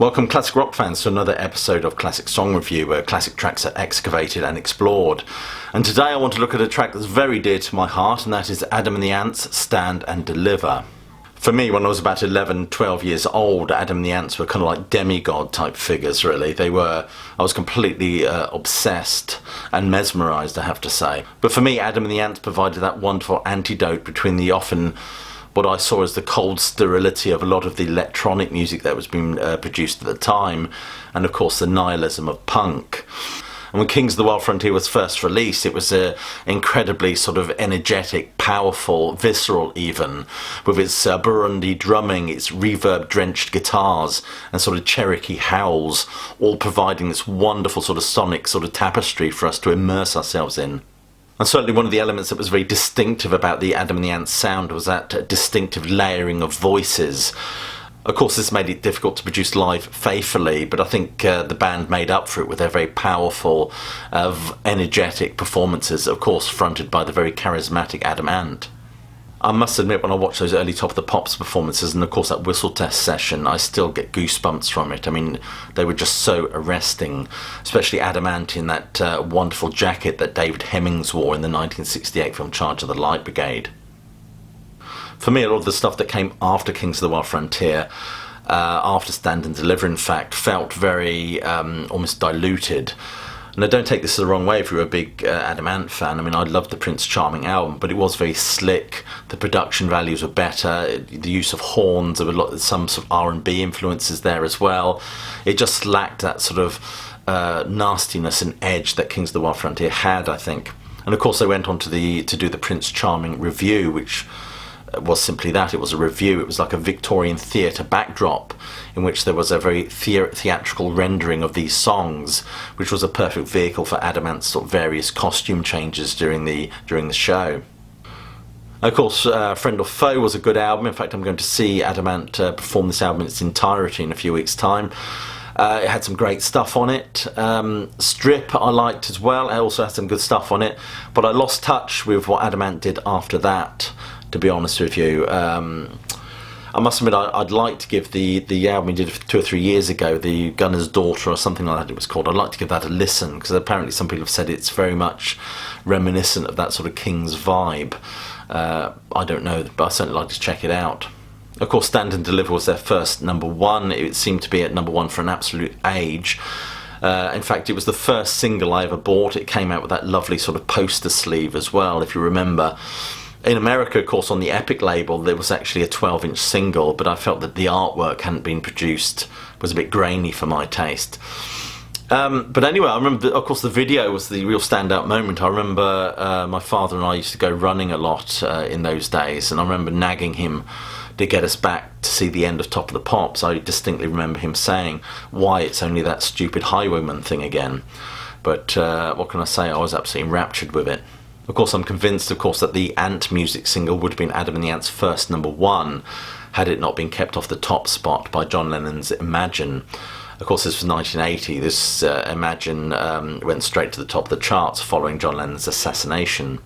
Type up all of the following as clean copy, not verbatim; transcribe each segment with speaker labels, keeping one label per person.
Speaker 1: Welcome classic rock fans to another episode of Classic Song Review, where classic tracks are excavated and explored. And today I want to look at a track that's very dear to my heart, and that is Adam and the Ants' Stand and Deliver. For me, when I was about 11, 12 years old, Adam and the Ants were kind of like demigod type figures, really. I was completely obsessed and mesmerised, I have to say. But for me, Adam and the Ants provided that wonderful antidote between the often what I saw as the cold sterility of a lot of the electronic music that was being produced at the time, and of course the nihilism of punk. And when Kings of the Wild Frontier was first released, it was incredibly sort of energetic, powerful, visceral even, with its Burundi drumming, its reverb-drenched guitars, and sort of Cherokee howls, all providing this wonderful sort of sonic sort of tapestry for us to immerse ourselves in. And certainly one of the elements that was very distinctive about the Adam and the Ants sound was that distinctive layering of voices. Of course, this made it difficult to produce live faithfully, but I think the band made up for it with their very powerful, energetic performances, of course fronted by the very charismatic Adam Ant. I must admit, when I watch those early Top of the Pops performances, and of course that whistle test session, I still get goosebumps from it. I mean, they were just so arresting, especially Adam Ant in that wonderful jacket that David Hemmings wore in the 1968 film Charge of the Light Brigade. For me, a lot of the stuff that came after Kings of the Wild Frontier, after Stand and Deliver in fact, felt very almost diluted. And I don't take this the wrong way if you're a big Adam Ant fan. I mean, I loved the Prince Charming album, but it was very slick. The production values were better. The use of horns, there were some sort of R&B influences there as well. It just lacked that sort of nastiness and edge that Kings of the Wild Frontier had, I think. And of course, they went on to do the Prince Charming review, which was simply that. It was a review. It was like a Victorian theatre backdrop in which there was a very theatrical rendering of these songs, which was a perfect vehicle for Adam Ant's sort of various costume changes during the show. Of course, Friend or Foe was a good album. In fact, I'm going to see Adam Ant perform this album in its entirety in a few weeks' time. It had some great stuff on it. Strip I liked as well. It also had some good stuff on it. But I lost touch with what Adam Ant did after that, to be honest with you. I must admit, I'd like to give the album he did 2 or 3 years ago, The Gunner's Daughter or something like that it was called, I'd like to give that a listen, because apparently some people have said it's very much reminiscent of that sort of King's vibe. I don't know, but I'd certainly like to check it out. Of course, Stand and Deliver was their first number one. It seemed to be at number one for an absolute age. In fact, it was the first single I ever bought. It came out with that lovely sort of poster sleeve as well, if you remember. In America, of course, on the Epic label, there was actually a 12-inch single, but I felt that the artwork hadn't been produced, was a bit grainy for my taste. But anyway, I remember, of course, the video was the real standout moment. I remember my father and I used to go running a lot in those days, and I remember nagging him to get us back to see the end of Top of the Pops. I distinctly remember him saying, "Why, it's only that stupid Highwayman thing again." But what can I say? I was absolutely enraptured with it. Of course, I'm convinced, of course, that the Ant music single would have been Adam and the Ants' first number one, had it not been kept off the top spot by John Lennon's Imagine. Of course, this was 1980. This Imagine went straight to the top of the charts following John Lennon's assassination.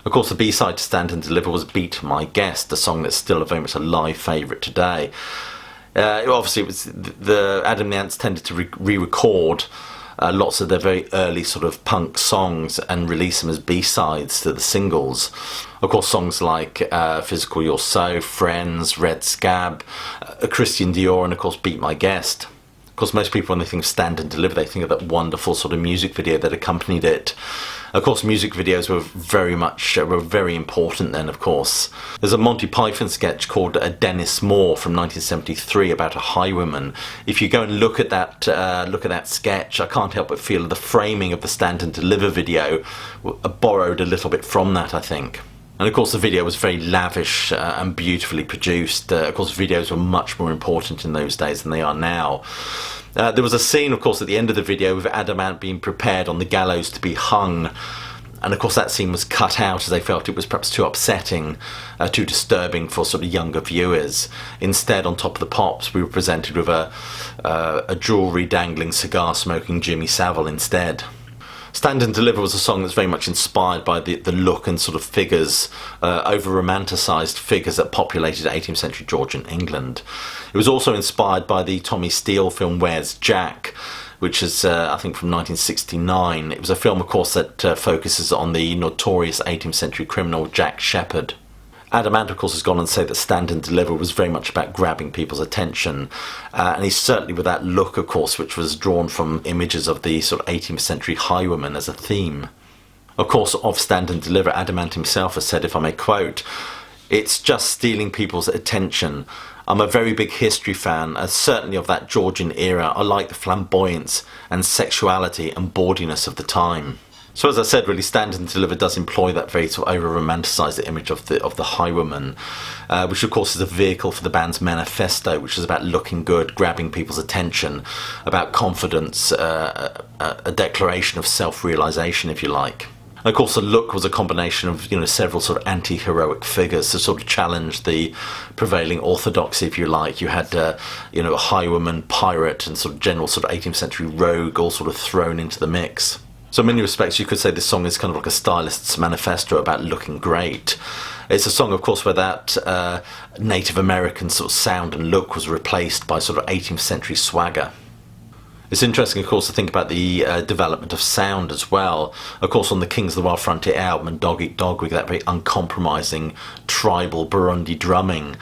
Speaker 1: Of course, the B-side to Stand and Deliver was Beat My Guest, a song that's still very much a live favourite today. Obviously, it was the Adam and the Ants tended to re-record lots of their very early sort of punk songs and release them as B-sides to the singles. Of course, songs like Physical You're So, Friends, Red Scab, Christian Dior, and of course Beat My Guest. Of course, most people, when they think of Stand and Deliver, they think of that wonderful sort of music video that accompanied it. Of course, music videos were very important then, of course. There's a Monty Python sketch called Dennis Moore from 1973 about a highwayman. If you go and look at that sketch, I can't help but feel the framing of the Stand and Deliver video borrowed a little bit from that, I think. And of course the video was very lavish and beautifully produced. Of course videos were much more important in those days than they are now. There was a scene, of course, at the end of the video with Adam Ant being prepared on the gallows to be hung. And of course that scene was cut out as they felt it was perhaps too upsetting, too disturbing for sort of younger viewers. Instead, on Top of the Pops, we were presented with a jewellery dangling cigar smoking Jimmy Savile instead. Stand and Deliver was a song that's very much inspired by the look and sort of figures, over-romanticised figures that populated 18th century Georgian England. It was also inspired by the Tommy Steele film Where's Jack, which is, I think, from 1969. It was a film, of course, that focuses on the notorious 18th century criminal Jack Sheppard. Adam Ant, of course, has gone on to say that Stand and Deliver was very much about grabbing people's attention. And he's certainly with that look, of course, which was drawn from images of the sort of 18th century highwayman as a theme. Of course, of Stand and Deliver, Adam Ant himself has said, if I may quote, "It's just stealing people's attention. I'm a very big history fan, certainly of that Georgian era. I like the flamboyance and sexuality and bawdiness of the time." So as I said, really, Stand and Deliver does employ that very sort of over-romanticised image of the highwayman, which of course is a vehicle for the band's manifesto, which is about looking good, grabbing people's attention, about confidence, a declaration of self-realisation, if you like. And of course, the look was a combination of several sort of anti-heroic figures to sort of challenge the prevailing orthodoxy, if you like. You had a highwayman, pirate, and sort of general sort of 18th century rogue all sort of thrown into the mix. So in many respects, you could say this song is kind of like a stylist's manifesto about looking great. It's a song, of course, where that Native American sort of sound and look was replaced by sort of 18th century swagger. It's interesting, of course, to think about the development of sound as well. Of course, on the Kings of the Wild Frontier album and Dog Eat Dog, we get that very uncompromising tribal Burundi drumming.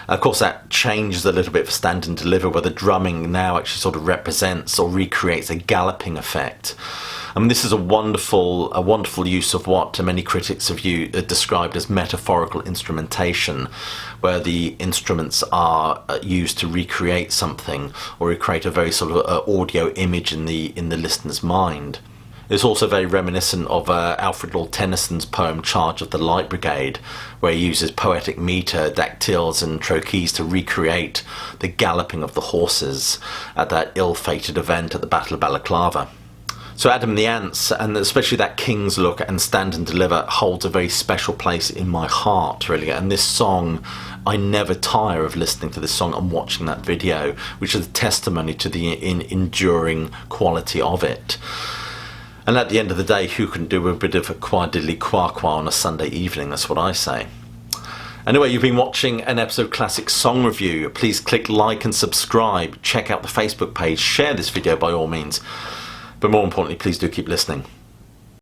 Speaker 1: Of course, that changes a little bit for Stand and Deliver, where the drumming now actually sort of represents or recreates a galloping effect. I mean, this is a wonderful use of what many critics have described as metaphorical instrumentation, where the instruments are used to recreate something or recreate a very sort of audio image in the listener's mind. It's also very reminiscent of Alfred Lord Tennyson's poem Charge of the Light Brigade, where he uses poetic metre, dactyls and trochees to recreate the galloping of the horses at that ill-fated event at the Battle of Balaclava. So Adam and the Ants, and especially that King's look and Stand and Deliver, holds a very special place in my heart, really. And this song, I never tire of listening to this song and watching that video, which is a testimony to the enduring quality of it. And at the end of the day, who can do a bit of a qua-diddly-qua-qua on a Sunday evening? That's what I say. Anyway, you've been watching an episode of Classic Song Review. Please click like and subscribe. Check out the Facebook page. Share this video by all means. But more importantly, please do keep listening.